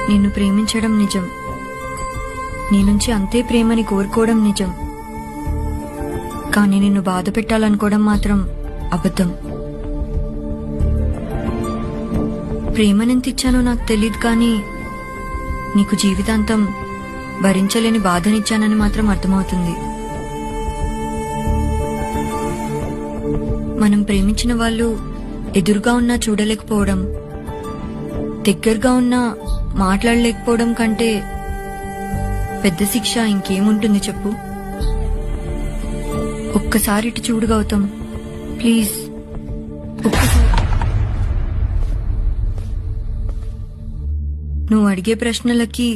నిన్ను ప్రేమించడం నిజం, నీ నుంచి అంతే ప్రేమని కోరుకోవడం నిజం, కానీ నిన్ను బాధ పెట్టాలనుకోవడం మాత్రం అబద్ధం. ప్రేమనెంత ఇచ్చానో నాకు తెలియదు, కానీ నీకు జీవితాంతం భరించలేని బాధనిచ్చానని మాత్రం అర్థమవుతుంది. మనం ప్రేమించిన వాళ్ళు ఎదురుగా ఉన్నా చూడలేకపోవడం, దగ్గరగా ఉన్నా మాట్లాడలేకపోవడం కంటే పెద్ద శిక్ష ఇంకేముంటుంది చెప్పు. ఒక్కసారి ఇటు చూడు గౌతమ్, ప్లీజ్ ఒక్కసారి. నువ్వు అడిగే ప్రశ్నలకి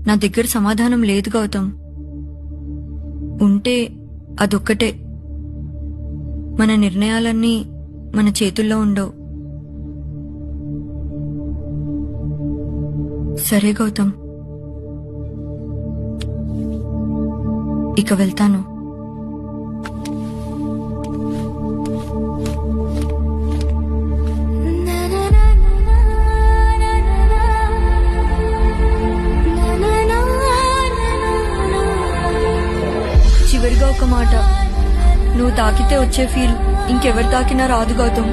నా దగ్గర సమాధానం లేదు గౌతమ్. ఉంటే అదొక్కటే, మన నిర్ణయాలన్నీ మన చేతుల్లో ఉండవు. సరే గౌతమ్, ఇక వెళ్తాను. చివరిగా ఒక మాట, నువ్వు తాకితే వచ్చే ఫీల్ ఇంకెవరు తాకినా రాదు గౌతమ్.